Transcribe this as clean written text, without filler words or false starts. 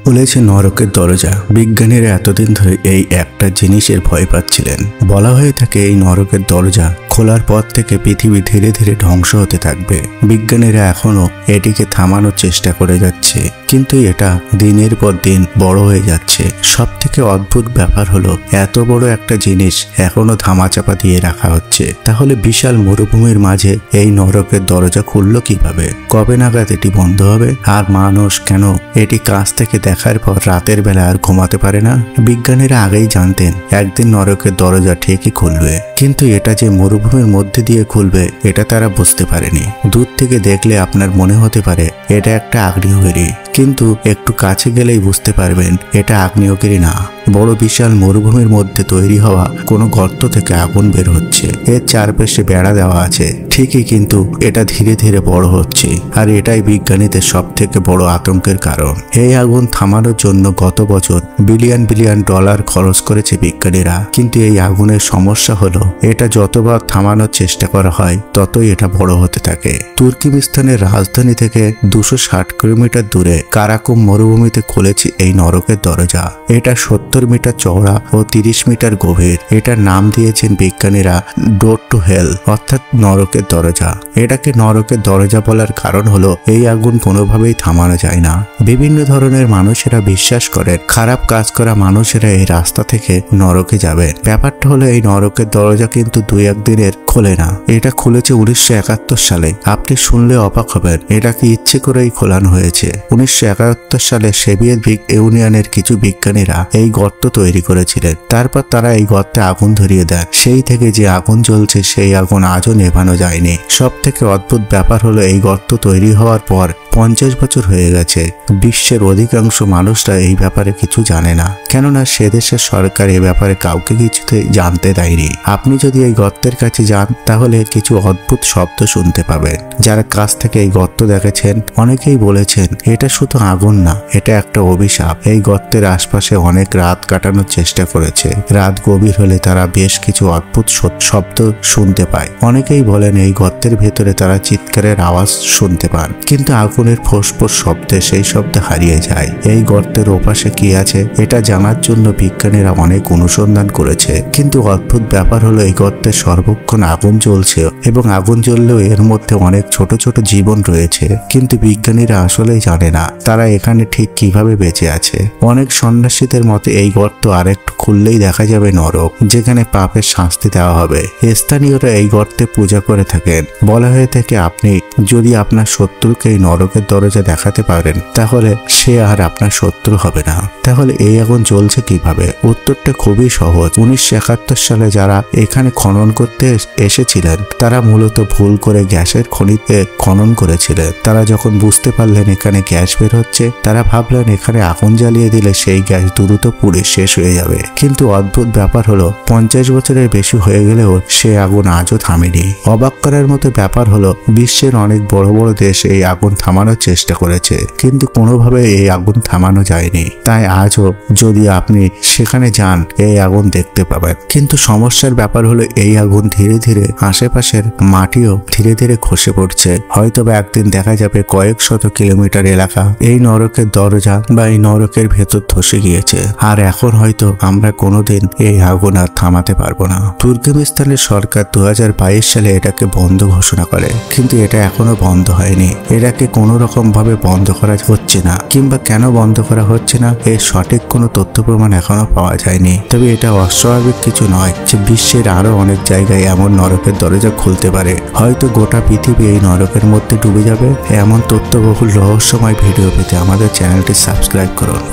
খুলেছে নরকের দরজা। বিজ্ঞানীরা এতদিন ধরে এই একটা জিনিসের ভয় পাচ্ছিলেন। বলা হয়ে থাকে এই নরকের দরজা খোলার পর থেকে পৃথিবী ধীরে ধীরে ধ্বংস হতে থাকবে। বিজ্ঞানীরা এখনো এটিকে থামানোর চেষ্টা করে যাচ্ছে, কিন্তু এটা দিনের পর দিন বড় হয়ে যাচ্ছে। সব থেকে অদ্ভুত ব্যাপার হলো এত বড় একটা জিনিস এখনো ধামাচাপা দিয়ে রাখা হচ্ছে। তাহলে বিশাল মরুভূমির মাঝে এই নরকের দরজা খুললো কিভাবে? কবে নাগাদ এটি বন্ধ হবে? আর মানুষ কেন এটি কাছ থেকে দেখার পর রাতের বেলা আর ঘুমাতে পারে না? বিজ্ঞানীরা আগেই জানতেন একদিন নরকের দরজা ঠিকই খুলবে, কিন্তু এটা যে মরুভূমির মধ্যে দিয়ে খুলবে এটা তারা বুঝতে পারেনি। দূর থেকে দেখলে আপনার মনে হতে পারে এটা একটা আগ্নেয়গিরি, কিন্তু একটু কাছে গেলেই বুঝতে পারবেন এটা আগ্নেয়গিরি না, বড় বিশাল মরুভূমির মধ্যে তৈরি হওয়া কোনো গর্ত থেকে আগুন বের হচ্ছে। এর চারপাশে বেড়া দেওয়া আছে ঠিকই, কিন্তু এটা ধীরে ধীরে বড় হচ্ছে। আর এটাই বিজ্ঞানীদের সব থেকে বড় আতঙ্কের কারণ। এই আগুন থামানোর জন্য গত বছর বিলিয়ন বিলিয়ন ডলার খরচ করেছে বিজ্ঞানীরা, কিন্তু এই আগুনের সমস্যা হলো এটা যতবার থামানোর চেষ্টা করা হয় ততই এটা বড় হতে থাকে। তুর্কমেনিস্তানের রাজধানী থেকে 260 কিলোমিটার দূরে কারাকুম মরুভূমিতে খুলেছে এই নরকের দরজা। এটা 70 মিটার চওড়া ও 30 মিটার গভীর। এটার নাম দিয়েছেন বিজ্ঞানীরা ডোর টু হেল, অর্থাৎ নরকের দরজা। এটাকে নরকের দরজা বলার কারণ হলো এই আগুন কোনোভাবেই থামানো যায় না। বিভিন্ন ধরনের মানুষেরা বিশ্বাস করেন খারাপ কাজ করা মানুষেরা এই রাস্তা থেকে নরকে যাবে। ব্যাপারটা হলো এই নরকের দরজা কিন্তু 2-1 দিনের খোলে না। এটা খুলেছে 1971 সালে। আপনি শুনলে অবাক হবেন, এটা কি ইচ্ছে করেই খোলানো হয়েছে। 1971 সালে সোভিয়েত ইউনিয়নের কিছু বিজ্ঞানীরা এই গর্ত তৈরি করেছিলেন। তারপর তারা এই গর্তে আগুন ধরিয়ে দেন। সেই থেকে যে আগুন জ্বলছে সেই আগুন আজও নেভানো যায়নি। সব থেকে অদ্ভুত ব্যাপার হলো এই গর্ত তৈরি হওয়ার পর 50 বছর হয়ে গেছে। বিশ্বের অধিকাংশ মানুষরা এই ব্যাপারে কিছু জানে না, কেননা সে দেশের সরকার এ ব্যাপারে কাউকে কিছুতে জানতে দেয়নি। আপনি যদি এই গর্তের কাছে যান তাহলে কিছু অদ্ভুত শব্দ শুনতে পাবেন। যারা কাছ থেকে এই গর্ত দেখেছেন অনেকেই বলেছেন এটা শুধু আগুন না, এটা একটা অভিশাপ। এই গর্তের আশপাশে অনেক রাত কাটানোর চেষ্টা করেছে। রাত গভীর হলে তারা বেশ কিছু অদ্ভুত শব্দ শুনতে পায়। অনেকেই বলেন এই গর্তের ভেতরে তারা চিৎকারের আওয়াজ শুনতে পান, কিন্তু আগুনের ফোঁস-ফোঁস শব্দে সেই শব্দ হারিয়ে যায়। এই গর্তের ওপাশে কি আছে এটা জানার জন্য বিজ্ঞানীরা অনেক অনুসন্ধান করেছে, কিন্তু অদ্ভুত ব্যাপার হলো এই গর্তে সর্বক্ষণ আগুন জ্বলছে এবং আগুন জ্বললেও এর মধ্যে অনেক ছোট ছোট জীবন রয়েছে, কিন্তু বিজ্ঞানীরা আসলেই জানে না তারা এখানে ঠিক কিভাবে বেঁচে আছে। অনেক সন্ন্যাসীদের মতে এই গর্ত আরেকটু খুললেই দেখা যাবে নরক, যেখানে পাপের শাস্তি দেওয়া হবে। স্থানীয়রা এই গর্তে পূজা করে থাকেন। বলা হয়ে থাকে আপনি যদি আপনার শত্রুকে এই নরকের দরজা দেখাতে পারেন তাহলে সে আর আপনার শত্রু হবে না। তাহলে এই আগুন জ্বলছে কিভাবে? উত্তরটা খুবই সহজ। 1971 সালে যারা এখানে খনন করতে এসেছিলেন তারা মূলত ভুল করে গ্যাসের খনিতে খনন করেছিলেন। তারা যখন বুঝতে পারলেন এখানে গ্যাস বের হচ্ছে তারা ভাবলেন এখানে আগুন জ্বালিয়ে দিলে সেই গ্যাস দ্রুত পুড়ে শেষ হয়ে যাবে, কিন্তু অদ্ভুত ব্যাপার হলো 50 বছরের বেশি হয়ে গেলেও সে আগুন আজও থামেনি। অবাক করার মতো ব্যাপার হলো বিশ্বের অনেক বড় বড় দেশ এই আগুন থামানোর চেষ্টা করেছে, কিন্তু কোনোভাবে এই আগুন থামানো যায়নি। তাই আজও যদি আপনি সেখানে যান এই আগুন দেখতে পাবেন। কিন্তু সমস্যার ব্যাপার হলো এই আগুন ধীরে ধীরে আশেপাশের মাটিও ধীরে ধীরে খসে পড়ছে। হয়তোবা একদিন দেখা যাবে কয়েক শত কিলোমিটার এলাকা এই নরকের দরজা বা এই নরকের ভেতর ধসে গিয়েছে, আর এখন হয়তো আমরা কোনোদিন এই আগুন আর থামাতে পারবো না। তুর্কমেনিস্তানের সরকার 2022 সালে এটাকে বন্ধ ঘোষণা করে, কিন্তু এটা এখনো বন্ধ হয়নি। এটাকে কোনো রকম ভাবে বন্ধ করা হচ্ছে না, কিংবা কেন বন্ধ করা হচ্ছে না এর সঠিক কোনো তথ্য প্রমাণ এখনো পাওয়া যায়নি। তবে এটা অস্বাভাবিক কিছু নয় যে বিশ্বের আরো অনেক জায়গায় এমন নরকের দরজা খুলতে পারে। হয়তো গোটা পৃথিবী এই নরকের মধ্যে ডুবে যাবে। এমন তথ্যবহুল রহস্যময় ভিডিও পেতে আমাদের চ্যানেলটি সাবস্ক্রাইব করুন।